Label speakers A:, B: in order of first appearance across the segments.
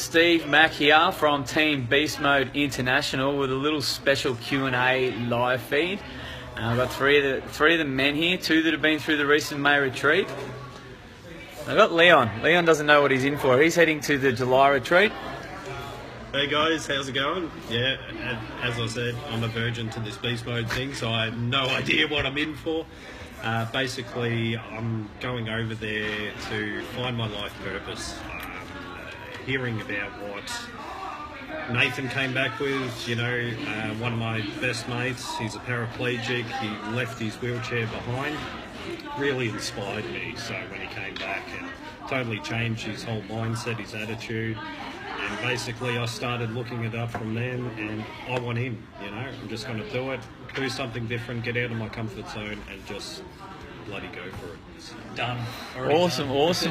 A: Steve Mack here from Team Beast Mode International with a little special Q&A live feed. I've got three of the men here, two that have been through the recent May retreat. I've got Leon. Leon doesn't know what he's in for. He's heading to the July retreat.
B: Hey guys, how's it going? Yeah, as I said, I'm a virgin to this beast mode thing, so I have no idea what I'm in for. Basically, I'm going over there to find my life purpose. Hearing about what Nathan came back with, you know, one of my best mates, he's a paraplegic, he left his wheelchair behind, really inspired me. So when he came back and totally changed his whole mindset, his attitude, and basically I started looking it up from then, and I want in, you know, I'm just going to do something different, get out of my comfort zone and just bloody go for it. It's
C: done.
A: Awesome.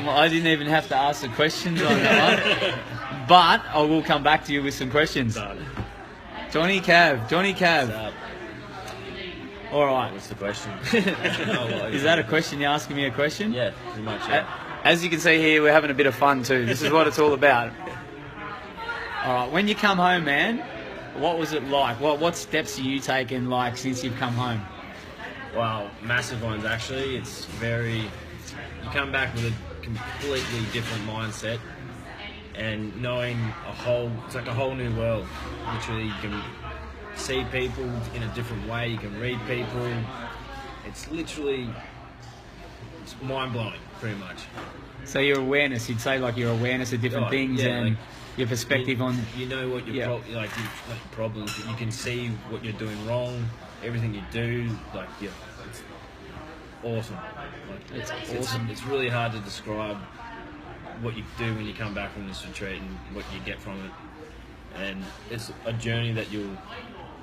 A: I didn't even have to ask the questions on that one. But I will come back to you with some questions.
B: Done.
A: Johnny Cav.
C: What's up?
A: All right.
C: What's the question?
A: Is that a question? You're asking me a question?
C: Yeah, pretty much. Yeah.
A: As you can see here, we're having a bit of fun too. This is what it's all about. All right. When you come home, man, what was it like? What steps are you taking like since you've come home?
C: Wow, massive ones actually. It's you come back with a completely different mindset and knowing it's like a whole new world. Literally, you can see people in a different way, you can read people. It's mind-blowing, pretty much.
A: So your awareness, you'd say like your awareness of different things and
C: like,
A: your perspective on...
C: You know what your problems, you can see what you're doing wrong, everything you do, it's awesome. It's awesome. It's really hard to describe what you do when you come back from this retreat and what you get from it. And it's a journey that you'll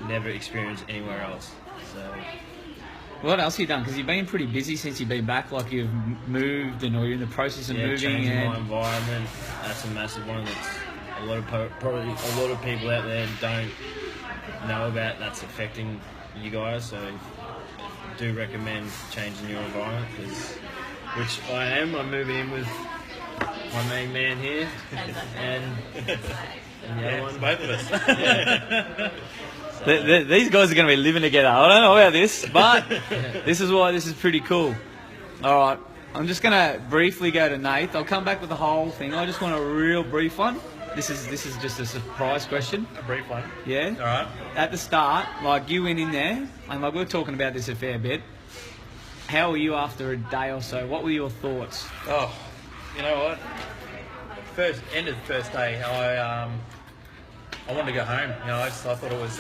C: never experience anywhere else. So,
A: what else have you done? Because you've been pretty busy since you've been back. Like you've moved, or you're in the process of moving.
C: Changing my environment. That's a massive one. That's probably a lot of people out there don't know about. That's affecting you guys. So, I do recommend changing your environment, which I am. I'm moving in with my main man here, and the other one.
B: Both of us.
A: These guys are going to be living together. I don't know about this, but this is why this is pretty cool. All right, I'm just going to briefly go to Nate. I'll come back with the whole thing. I just want a real brief one. This is just a surprise question.
B: A brief one.
A: Yeah.
B: All right.
A: At the start, like you went in there, and like we were talking about this a fair bit. How were you after a day or so? What were your thoughts?
D: Oh, you know what? End of the first day, I wanted to go home. You know, I thought it was.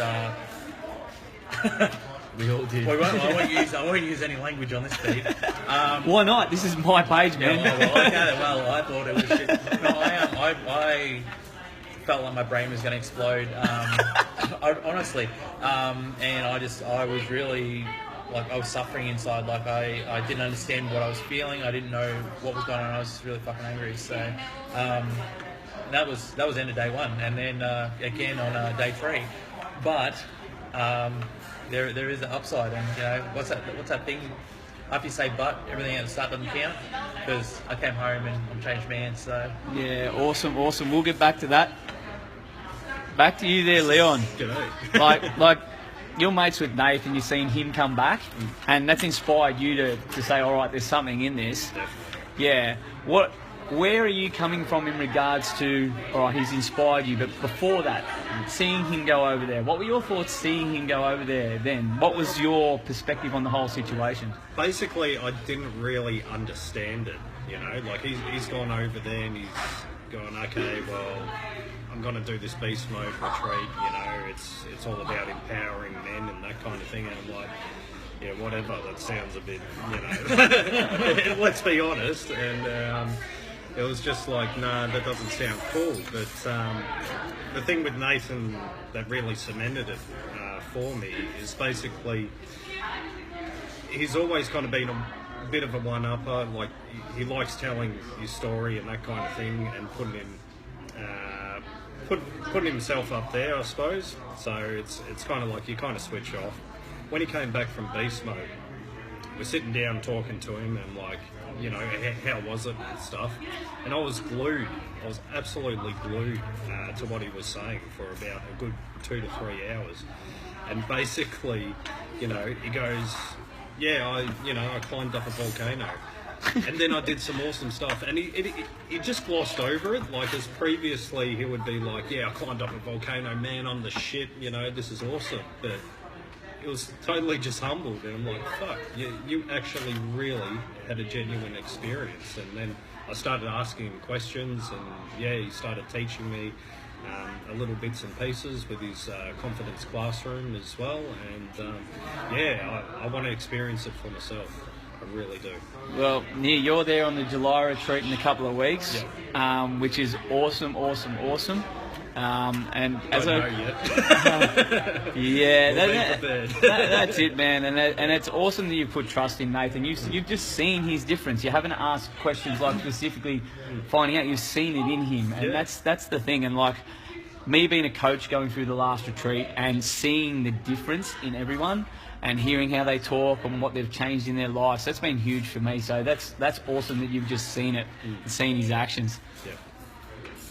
C: We all did.
D: I won't use any language on this feed.
A: Why not? This is my page, man.
D: I thought it was shit. No, I felt like my brain was going to explode. Honestly, and I was really like I was suffering inside. Like I didn't understand what I was feeling. I didn't know what was going on. I was really fucking angry. So that was end of day one, and then again on day three. But there is an upside, and you know what's that thing? After you say but, everything at the start doesn't count, because I came home and I'm a changed man. So
A: yeah, awesome. We'll get back to that. Back to you there, Leon.
B: G'day.
A: like your mates with Nathan, you've seen him come back, and that's inspired you to say, all right, there's something in this.
B: Definitely.
A: Yeah. Where are you coming from in regards to, all right, he's inspired you, but before that, seeing him go over there, what were your thoughts seeing him go over there then? What was your perspective on the whole situation?
B: Basically, I didn't really understand it, you know, like he's gone over there and he's gone, okay, well, I'm going to do this beast mode retreat, you know, it's all about empowering men and that kind of thing, and I'm like, yeah, whatever, that sounds a bit, you know, let's be honest, and it was just like, nah, that doesn't sound cool. But the thing with Nathan that really cemented it for me is basically he's always kind of been a bit of a one-upper. Like he likes telling his story and that kind of thing, and putting himself up there, I suppose. So it's kind of like you kind of switch off. When he came back from beast mode, we're sitting down talking to him and like, you know, how was it and stuff. And I was glued. I was absolutely glued to what he was saying for about a good 2 to 3 hours. And basically, you know, he goes, yeah, I climbed up a volcano. And then I did some awesome stuff. And he just glossed over it. Like, as previously he would be like, yeah, I climbed up a volcano, man, I'm the shit, you know, this is awesome. But it was totally just humbled. And I'm like, fuck, you actually really had a genuine experience. And then I started asking him questions, and yeah, he started teaching me a little bits and pieces with his confidence classroom as well. And yeah, I want to experience it for myself. I really do.
A: Well, you're there on the July retreat in a couple of weeks, which is awesome. And as
B: I know yet.
A: Yeah, that's it, man. And it's awesome that you put trust in Nathan. You've just seen his difference. You haven't asked questions like specifically finding out. You've seen it in him, and that's the thing. And like me being a coach going through the last retreat and seeing the difference in everyone and hearing how they talk and what they've changed in their lives, that's been huge for me. So that's awesome that you've just seen it and seen his actions.
B: Yeah.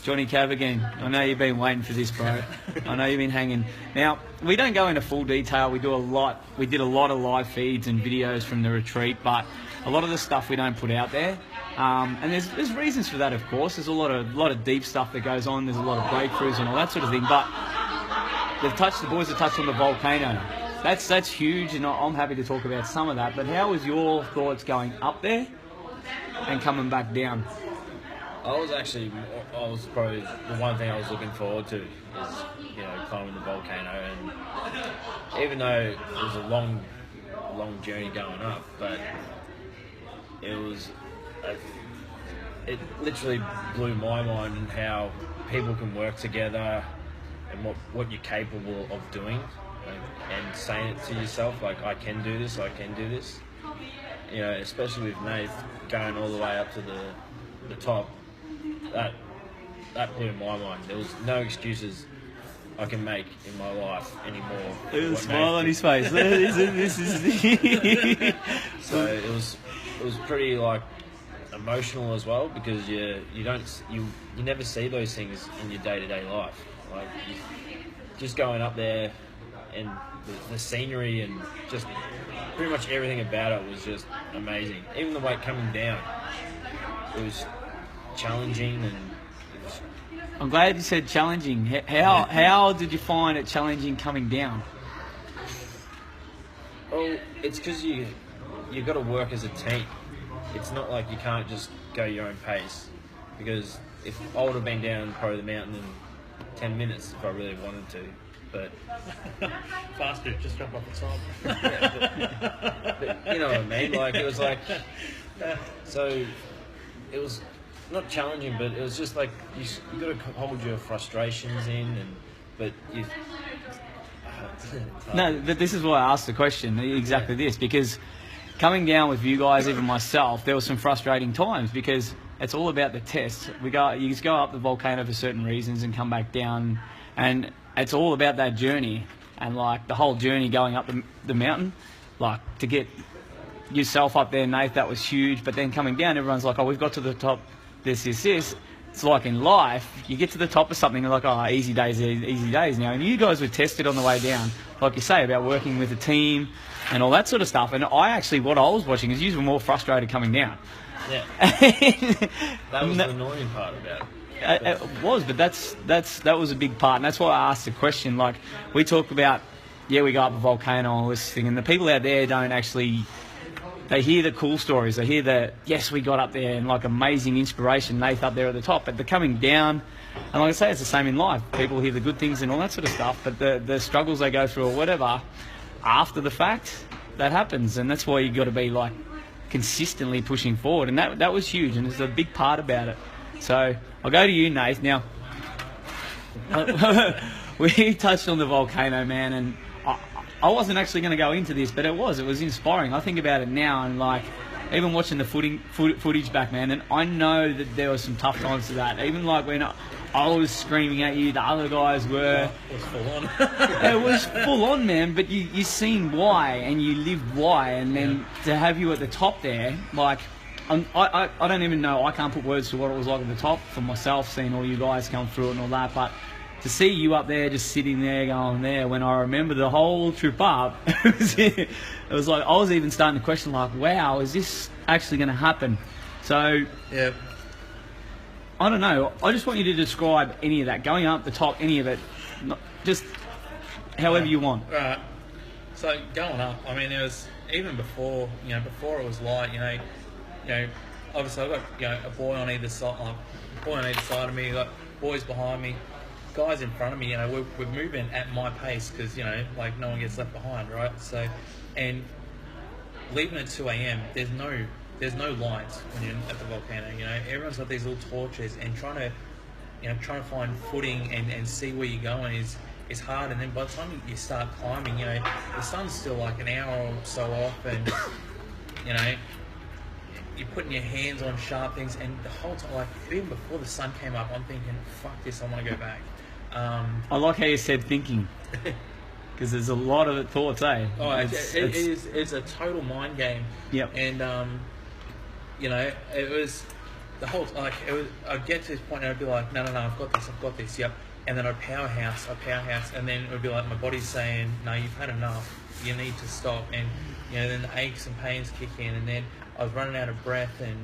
A: Johnny Cav again. I know you've been waiting for this, bro. I know you've been hanging. Now, we don't go into full detail. We did a lot of live feeds and videos from the retreat, but a lot of the stuff we don't put out there. And there's reasons for that, of course. There's a lot of deep stuff that goes on. There's a lot of breakthroughs and all that sort of thing. But the boys have touched on the volcano. That's huge, and I'm happy to talk about some of that. But how was your thoughts going up there and coming back down?
C: I was probably the one thing I was looking forward to is, you know, climbing the volcano. And even though it was a long journey going up, but it literally blew my mind in how people can work together and what you're capable of doing, and saying it to yourself, like, I can do this. You know, especially with Nate going all the way up to the top. That blew my mind. There was no excuses I can make in my life anymore.
A: There's a smile on his face. This is
C: So it was pretty like emotional as well, because you never see those things in your day-to-day life. Like, just going up there and the scenery and just pretty much everything about it was just amazing. Even the weight coming down, it was challenging, and it was...
A: I'm glad you said challenging. How did you find it challenging coming down?
C: Well, it's because you got to work as a team. It's not like you can't just go your own pace, because if I would have been down probably the mountain in 10 minutes if I really wanted to, but
D: faster, just jump off the top.
C: but you know what I mean? Like, it was like, so it was not challenging, but it was just like you got to hold your frustrations in, but you.
A: No, but this is why I asked the question, exactly this, because coming down with you guys, even myself, there were some frustrating times, because it's all about the test. You just go up the volcano for certain reasons and come back down, and it's all about that journey, and like the whole journey going up the mountain, like to get yourself up there, Nate, that was huge. But then coming down, everyone's like, oh, we've got to the top, this. It's like in life, you get to the top of something, and like, oh, easy days now. And you guys were tested on the way down, like you say, about working with a team and all that sort of stuff. And what I was watching is you were more frustrated coming down.
C: Yeah. That was the annoying part about it.
A: It was, but that was a big part, and that's why I asked the question. Like, we talk about, we go up a volcano and all this thing, and the people out there don't actually. They hear the cool stories. They hear that, yes, we got up there, and like amazing inspiration, Nath up there at the top. But they're coming down, and like I say, it's the same in life. People hear the good things and all that sort of stuff, but the struggles they go through or whatever, after the fact, that happens, and that's why you got to be like consistently pushing forward, and that was huge, and it's a big part about it. So I'll go to you, Nath. Now, we touched on the volcano, man, and I wasn't actually going to go into this, but it was inspiring. I think about it now, and like even watching the footage back, man, and I know that there were some tough times to that. Even like when I was screaming at you. The other guys were.
D: It was full on.
A: It was full on, man. But you seen why, and you lived why, and then to have you at the top there, like, I don't even know. I can't put words to what it was like at the top for myself, seeing all you guys come through it and all that. But to see you up there, just sitting there, going there, when I remember the whole trip up, it was like I was even starting to question, like, wow, is this actually going to happen? So
D: Yeah.
A: I don't know. I just want you to describe any of that, going up the top, any of it, just however you want.
D: Right. So going up, I mean, there was even before, before it was light, obviously I've got, a boy on either side, of me, got boys behind me, guys in front of me. We're moving at my pace because like no one gets left behind, right? So, and leaving at 2 a.m. There's no lights when you're at the volcano. Everyone's got these little torches, and trying to find footing and see where you're going is hard. And then by the time you start climbing, the sun's still like an hour or so off, and you're putting your hands on sharp things, and the whole time, like even before the sun came up, I'm thinking, fuck this, I want to go back.
A: I like how you said thinking, because there's a lot of thoughts, eh?
D: Oh, it's a total mind game.
A: Yep.
D: And it was the whole I'd get to this point and I'd be like, no, I've got this, yep. And then I'd powerhouse, and then it would be like my body's saying, no, you've had enough, you need to stop. And then the aches and pains kick in, and then I was running out of breath, and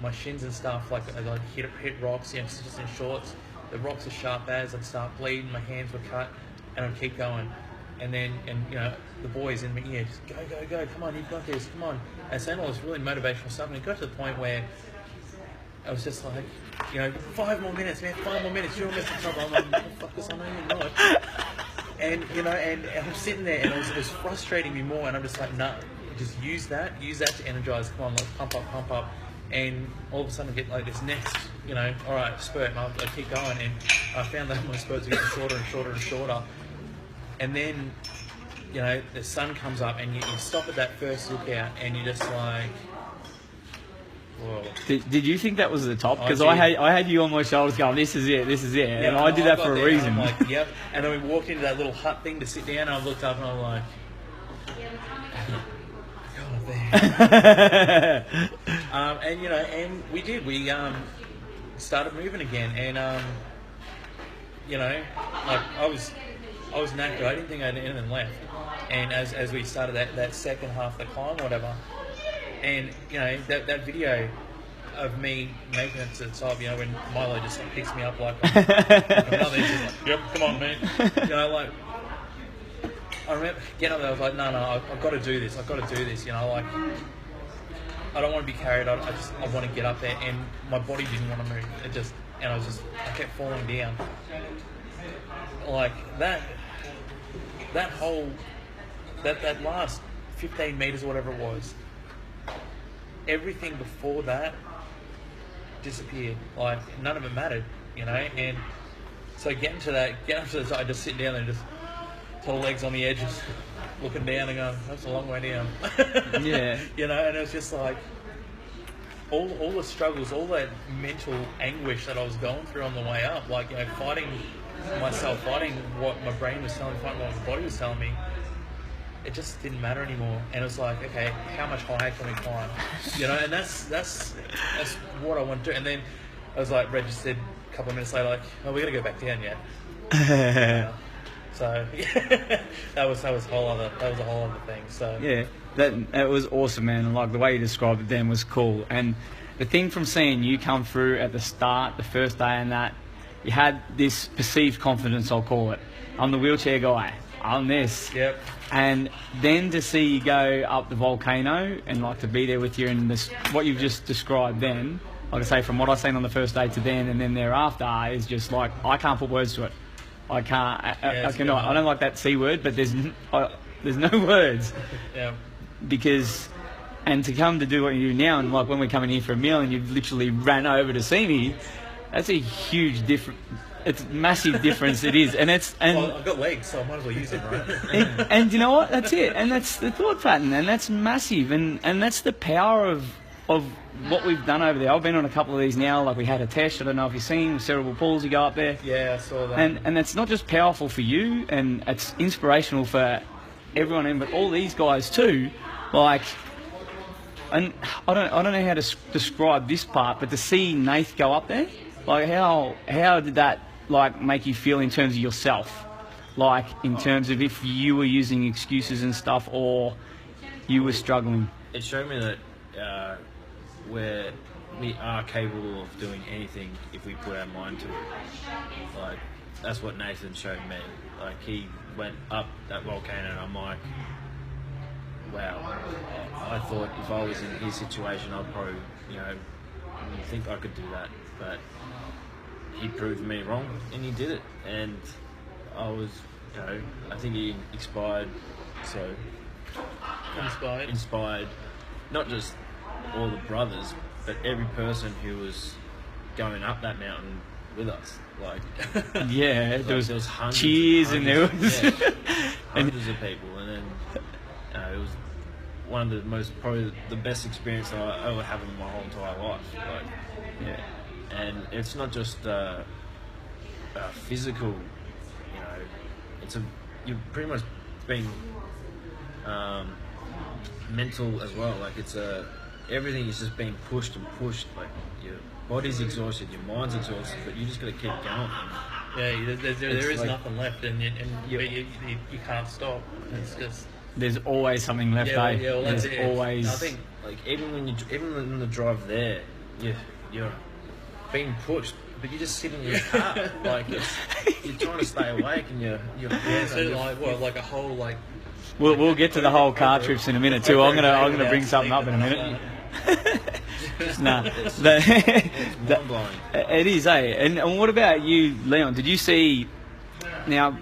D: my shins and stuff, like I hit rocks, just in shorts. The rocks are sharp as I'd start bleeding, my hands were cut, and I'd keep going. And then, the boys in my ear, just go, come on, you've got this, come on. And saying all this really motivational stuff, and it got to the point where I was just like, 5 more minutes, man, 5 more minutes, you're almost in trouble. I'm like, oh, fuck this, I know you're not. And, and I'm sitting there, and it was frustrating me more, and I'm just like, nah, just use that to energize, come on, let's pump up. And all of a sudden I get like this next, all right, spurt, and I keep going, and I found that my spurts are getting shorter and shorter and shorter. And then, the sun comes up, and you stop at that first lookout, and you're just like, whoa.
A: Did you think that was the top? Because
D: did.
A: I had you on my shoulders going, this is it,
D: Yeah,
A: and I did that for a reason.
D: And I'm like, yep. And then we walked into that little hut thing to sit down, and I looked up, and I'm like, God, there. And we did. We started moving again, and like I was knackered. I didn't think I had anything left. And as we started that second half of the climb, whatever, and that video of me making it to the top, when Milo just like, picks me up like another, he's just like, yep, come on, man. Like I remember getting up there, I was like, no, I've got to do this. Like I don't want to be carried. I want to get up there, and my body didn't want to move. I kept falling down. Like that last 15 meters or whatever it was, everything before that disappeared. Like none of it mattered, and so getting up to the side, just sitting down there and just total legs on the edge, just looking down and going, that's a long way down.
A: Yeah.
D: And it was just like all the struggles, all that mental anguish that I was going through on the way up, like fighting myself, fighting what my brain was telling me, fighting what my body was telling me. It just didn't matter anymore, and it was like, okay, how much higher can we climb? And that's what I want to do. And then I was like, registered a couple of minutes later, like, oh, we got to go back down yet. So that was a whole other thing. So
A: yeah, that was awesome, man. And like the way you described it then was cool. And the thing from seeing you come through at the start, the first day, and that you had this perceived confidence, I'll call it. I'm the wheelchair guy. I'm this.
D: Yep.
A: And then to see you go up the volcano and like to be there with you and this, what you've just described then, like I say, from what I've seen on the first day to then and then thereafter, is just like, I can't put words to it. I can't. I cannot. I don't like that C word, but there's no words.
D: Yeah.
A: Because, and to come to do what you do now, and like when we're coming here for a meal and you've literally ran over to see me, that's a huge difference. It's a massive difference. It is, and
D: well, I've got legs, so I might as well use them, right?
A: and you know what? That's it, and that's the thought pattern, and that's massive, and that's the power of of what we've done over there. I've been on a couple of these now. Like we had a test. I don't know if you've seen cerebral palsy go up there.
D: Yeah, I saw that.
A: And it's not just powerful for you, and it's inspirational for everyone in, but all these guys too. Like, and I don't know how to describe this part, but to see Nath go up there, like how did that like make you feel in terms of yourself? Like in terms of if you were using excuses and stuff, or you were struggling.
C: It showed me that we are capable of doing anything if we put our mind to it. Like, that's what Nathan showed me. Like, he went up that volcano and I'm like, wow. I thought if I was in his situation, I'd probably, think I could do that. But he proved me wrong and he did it. And I was, I think he inspired not just all the brothers, but every person who was going up that mountain with us. Like,
A: yeah, there was
C: hundreds,
A: cheers and there was
C: hundreds of people, and then it was one of the probably the best experience that I ever have in my whole entire life. Like, yeah, and it's not just physical. You're pretty much being mental as well. Like, it's everything is just being pushed and pushed. Like, your body's exhausted, your mind's exhausted, but you just got to keep going.
D: Yeah, there is nothing left, and you can't stop. It's just
A: there's always something left. There's always.
C: I think like even in the drive there, you're being pushed, but you're just sitting in your car. Like, you're trying to stay awake, and you're
D: like a whole like.
A: We'll get to the whole car trips in a minute too. I'm gonna bring something up in a minute. Nah,
C: it's mind-blowing.
A: It is, eh? And what about you, Leon? Did you see? Now,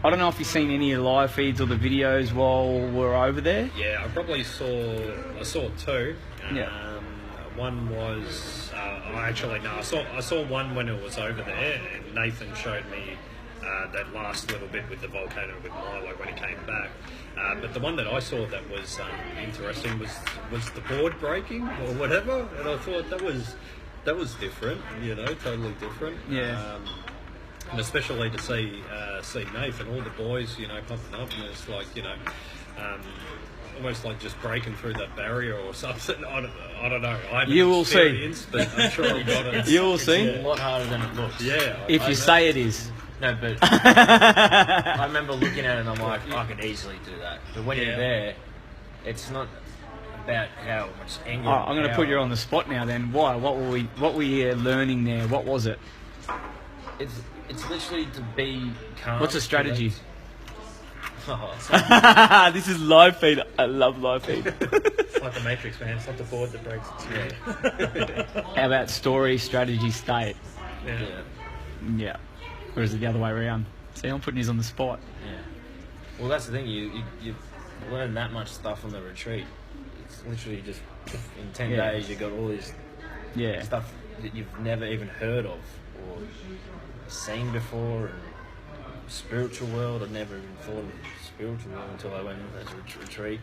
A: I don't know if you've seen any of the live feeds or the videos while we're over there.
B: Yeah, I saw two.
A: Yeah.
B: One was I saw one when it was over there, and Nathan showed me that last little bit with the volcano with Milo when he came back. But the one that I saw that was interesting was the board breaking or whatever, and I thought that was different, totally different.
A: Yeah.
B: And especially to see Nath and all the boys, pumping up, and it's like, almost like just breaking through that barrier or something. I don't know. I haven't
A: You will see.
B: But I'm sure I've got it.
A: You will see.
C: It's a lot harder than it looks.
B: Yeah.
A: If you say it is.
C: No, but I remember looking at it and I'm like, I could easily do that. But when you're there, it's not about how much anger.
A: Oh, I'm going to put you on the spot now. Then why? What were you learning there? What was it?
C: It's literally to be calm.
A: What's the strategy?
C: Oh,
A: This is live feed. I love live feed.
D: It's like the Matrix, man. It's not the board that breaks. It's
A: How about story, strategy, state?
D: yeah.
A: Yeah. Or is it the other way around? See, I'm putting these on the spot.
C: Yeah. Well, that's the thing. You learn that much stuff on the retreat. It's literally just in 10 days you got all this stuff that you've never even heard of or seen before. And spiritual world, I'd never even thought of spiritual world until I went on that retreat.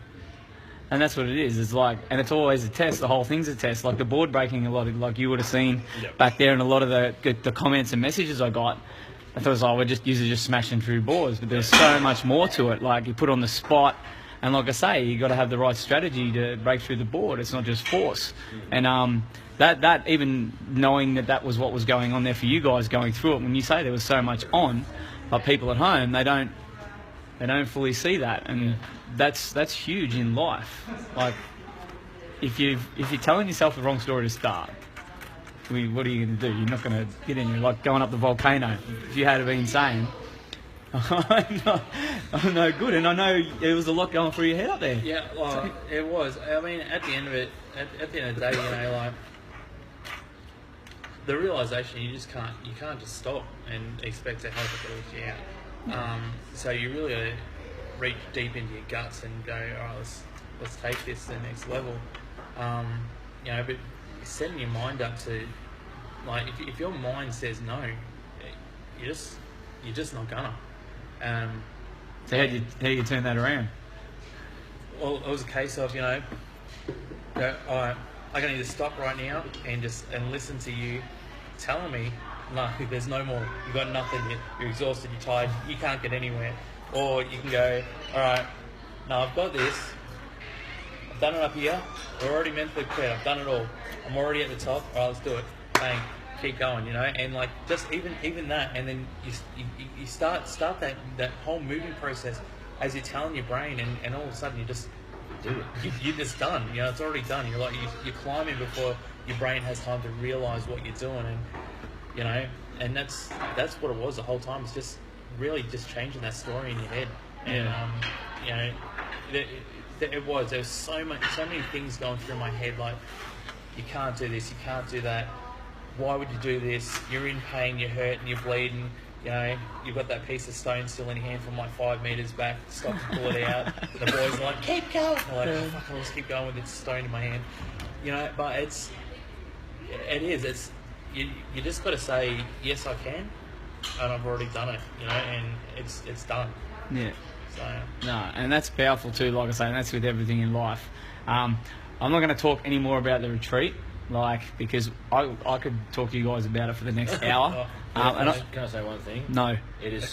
A: And that's what it is. It's like, and it's always a test. The whole thing's a test. Like the board breaking, a lot of, like you would have seen back there, and a lot of the comments and messages I got. I thought it was like, we're just smashing through boards, but there's so much more to it. Like you put on the spot, and like I say, you got to have the right strategy to break through the board. It's not just force. And that even knowing that was what was going on there for you guys going through it. When you say there was so much on, but people at home they don't fully see that, and that's huge in life. Like if you're telling yourself the wrong story to start. What are you going to do? You're not going to get in. You're like going up the volcano. If you had been saying, I'm no good, and I know there was a lot going through your head up there.
D: Yeah, well, it was. I mean, at the end of it, at the end of the day, like the realization you can't just stop and expect to help it all you out. So you really got to reach deep into your guts and go, all right, let's take this to the next level. But setting your mind up to, like, if your mind says no, you're just not gonna.
A: So how do you turn that around?
D: Well, it was a case of, all right, I can either stop right now and listen to you telling me, no, there's no more. You've got nothing. You're exhausted. You're tired. You can't get anywhere. Or you can go, all right, no, I've got this. I've done it up here. We're already mentally prepared. I've done it all. I'm already at the top. All right, let's do it. Bang, keep going. And like just even that, and then you start that whole moving process as you're telling your brain, and all of a sudden you just do it. You're just done. It's already done. You're like you're climbing before your brain has time to realize what you're doing, and that's what it was the whole time. It's just really just changing that story in your head, and there was so many things going through my head, like you can't do this, you can't do that. Why would you do this? You're in pain, you're hurt, and you're bleeding. You've got that piece of stone still in your hand from like 5 meters back. Stop to pull it out. The boys are like, keep going. I'm like, oh, fuck, I'll just keep going with this stone in my hand. But you just got to say, yes, I can, and I've already done it. And it's done.
A: Yeah.
D: So
A: no, and that's powerful too. Like I say, and that's with everything in life. I'm not going to talk any more about the retreat, because I could talk to you guys about it for the next hour.
C: Can I say one thing?
A: No.
C: It is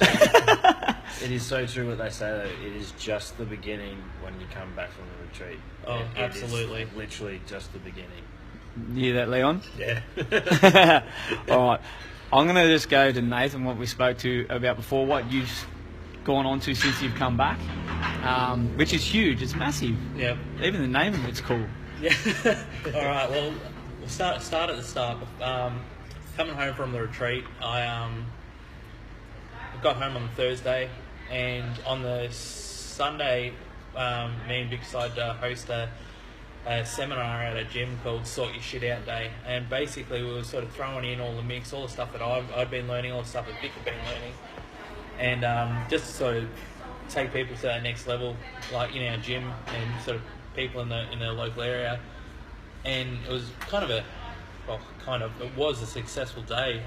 C: so true what they say, though. It is just the beginning when you come back from the retreat.
D: Oh, absolutely.
C: It is literally just the beginning.
A: You hear that, Leon?
C: Yeah.
A: All right. I'm going to just go to Nathan, what we spoke to about before, what you've gone on to since you've come back, which is huge. It's massive.
D: Yeah.
A: Even the name of it's cool.
D: Yeah. All right. Well, we'll start at the start. Coming home from the retreat, I got home on Thursday, and on the Sunday, me and Vic decided to host a seminar at a gym called Sort Your Shit Out Day. And basically we were sort of throwing in all the mix, all the stuff that I'd been learning, all the stuff that Vic had been learning, and just to sort of take people to that next level, like in our gym and sort of people in the local area. And it was it was a successful day.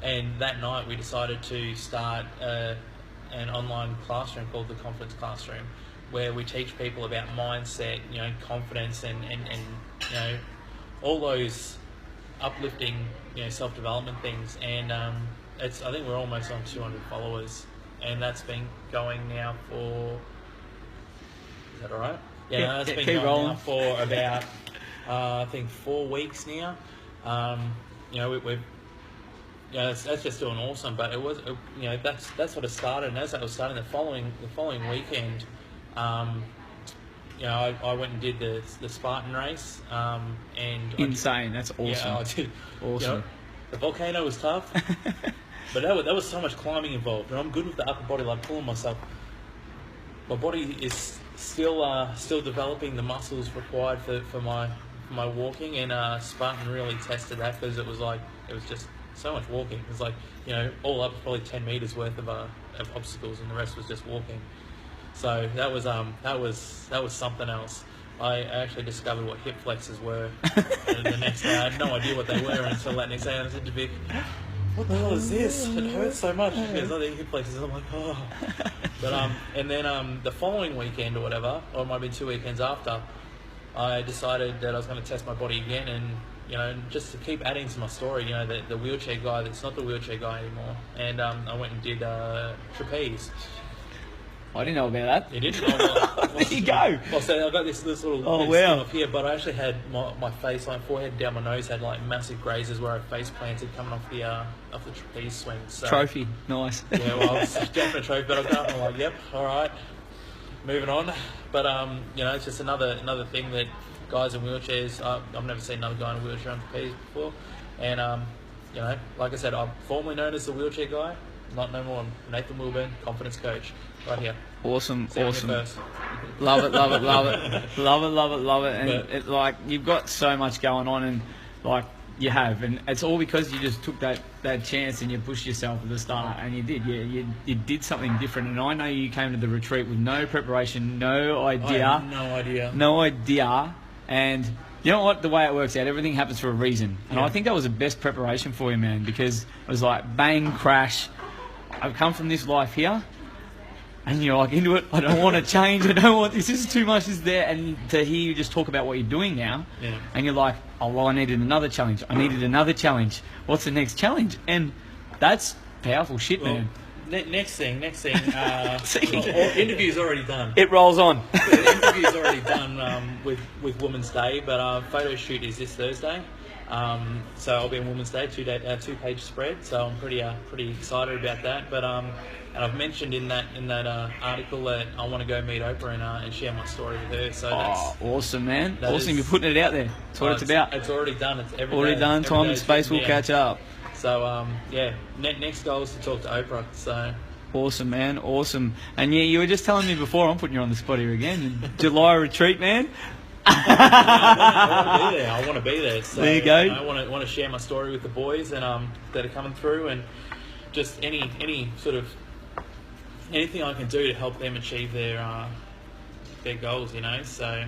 D: And that night we decided to start an online classroom called the Confidence Classroom, where we teach people about mindset, confidence, and all those uplifting, self-development things. And I think we're almost on 200 followers, and that's been going now for. Is that all right? Yeah, that's been going
A: rolling
D: now for about I think 4 weeks now. We've. That's just doing awesome, but it was, that's what it started, and as that was starting, the following weekend, I went and did the Spartan race, and
A: insane. That's awesome.
D: Yeah, I did.
A: Awesome.
D: The volcano was tough, but that was so much climbing involved, and I'm good with the upper body, like pulling myself. My body is still developing the muscles required for my walking, and Spartan really tested that, because it was just so much walking. It was like, all up probably 10 meters worth of obstacles, and the rest was just walking. So that was something else. I actually discovered what hip flexors were the next day. I had no idea what they were until that next day. And I said to Vic, "What the hell is this? It hurts so much." Because I think hip flexors. I'm like, oh. But and then the following weekend or whatever, or it might have been 2 weekends after, I decided that I was going to test my body again, and just to keep adding to my story, the wheelchair guy that's not the wheelchair guy anymore. And I went and did trapeze.
A: I didn't know about that.
D: You didn't? Well,
A: there you go.
D: Well, so I got this little thing up here, but I actually had my face, like forehead down my nose, had like massive grazes where I face planted coming off the trapeze swing. So,
A: trophy, nice.
D: Yeah, well, it's definitely a trophy, but I got up and I'm like, yep, all right, moving on. But it's just another thing that guys in wheelchairs, I've never seen another guy in a wheelchair on trapeze before, and like I said, I'm formerly known as the wheelchair guy, not no more. I'm Nathan Wilburn, confidence coach, right here.
A: Awesome.
D: Love
A: it. And you've got so much going on, and you have, and it's all because you just took that chance and you pushed yourself at the start, and you did. You did something different. And I know you came to the retreat with no preparation, no idea.
D: I had no idea.
A: And you know what? The way it works out, everything happens for a reason. And I think that was the best preparation for you, man, because it was like bang, crash. I've come from this life here. and you're like into it. I don't want to change. I don't want this. This is too much. This is there. And to hear you just talk about what you're doing now, and you're like, oh well, I needed another challenge. I needed another challenge. What's the next challenge? And that's powerful shit, man.
D: Next thing. Interview's already done.
A: It rolls on.
D: The interview's already done with Women's Day, but photo shoot is this Thursday. So I'll be on Women's Day, 2-page spread. So I'm pretty excited about that. But and I've mentioned in that article that I want to go meet Oprah and share my story with her. So that's
A: awesome, man. Awesome, you're putting it out there. That's what it's about.
D: It's already done. It's
A: already done. Time and space will catch up.
D: So next goal is to talk to Oprah. So
A: awesome, man. Awesome. And yeah, you were just telling me before. I'm putting you on the spot here again. July retreat, man.
D: I want to be there. So
A: there you go.
D: I want to share my story with the boys and that are coming through, and just any sort of anything I can do to help them achieve their goals. You know, so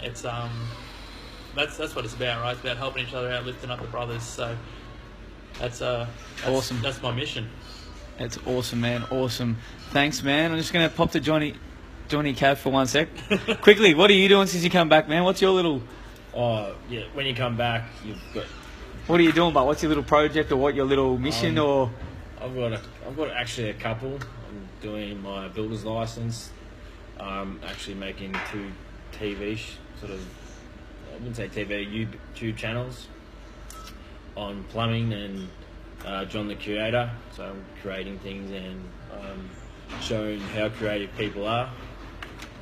D: it's that's what it's about, right? It's about helping each other out, lifting up the brothers. So that's
A: awesome.
D: That's my mission.
A: That's awesome, man. Awesome. Thanks, man. I'm just gonna pop to Johnny Cav for 1 sec. Quickly, what are you doing since you come back, man? What's your little?
C: When you come back, you've got.
A: What are you doing, but what's your little project or what your little mission or?
C: I've got actually a couple. I'm doing my builder's license. I'm actually making 2 TV I wouldn't say TV, YouTube channels on plumbing and John the Curator. So I'm creating things and showing how creative people are,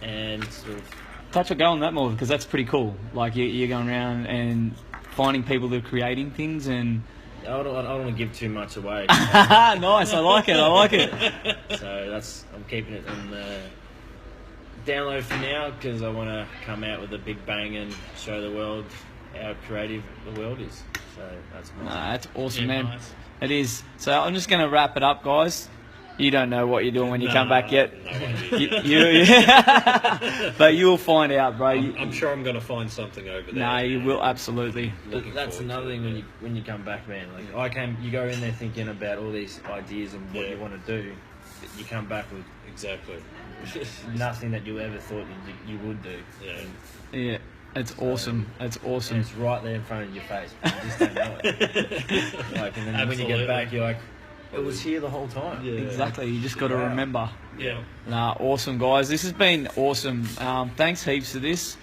C: and sort of
A: touch or go on that more because that's pretty cool. Like you're going around and finding people that are creating things, and
C: I don't want to give too much away.
A: Nice, I like it.
C: So I'm keeping it on the download for now because I want to come out with a big bang and show the world how creative the world is. So
A: that's awesome, man.
D: Nice.
A: It is. So I'm just going to wrap it up, guys. You don't know what you're doing when you come back yet. But you'll find out, bro.
B: I'm sure I'm going to find something over there.
A: No, you will absolutely.
C: That's another thing when you come back, man. Like you go in there thinking about all these ideas and what you want to do. You come back with
B: exactly
C: nothing that you ever thought you would do.
A: Yeah. It's awesome. It's awesome.
C: And it's right there in front of your face. But you just don't know it. And then when you get back, you're like, it was here the whole time.
A: Yeah. Exactly. You just got to remember.
B: Yeah.
A: Awesome, guys. This has been awesome. Thanks heaps for this.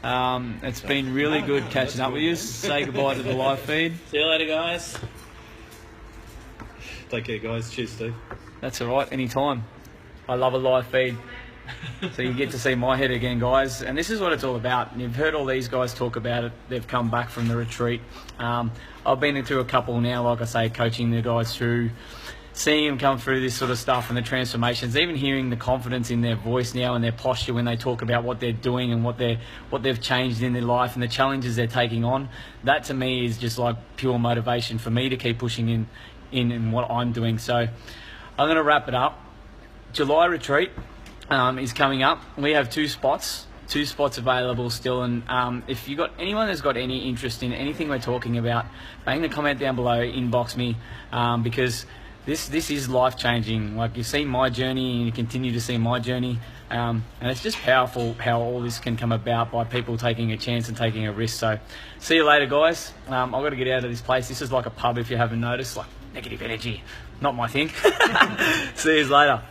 A: It's been really good catching up with you. Say goodbye to the live feed.
D: See you later, guys.
B: Take care, guys. Cheers, Steve.
A: That's all right. Anytime. I love a live feed. So you get to see my head again, guys. And this is what it's all about. And you've heard all these guys talk about it. They've come back from the retreat. I've been into a couple now, like I say, coaching the guys through, seeing them come through this sort of stuff and the transformations, even hearing the confidence in their voice now and their posture when they talk about what they're doing and what they've changed in their life and the challenges they're taking on. That to me is just like pure motivation for me to keep pushing in what I'm doing. So I'm going to wrap it up. July retreat is coming up. We have 2 spots available still, and if you got anyone that's got any interest in anything we're talking about, bang the comment down below, inbox me, because this is life changing. Like, you've seen my journey and you continue to see my journey, and it's just powerful how all this can come about by people taking a chance and taking a risk. So see you later, guys. I've got to get out of this place. This is like a pub, if you haven't noticed, like negative energy, not my thing. See you later.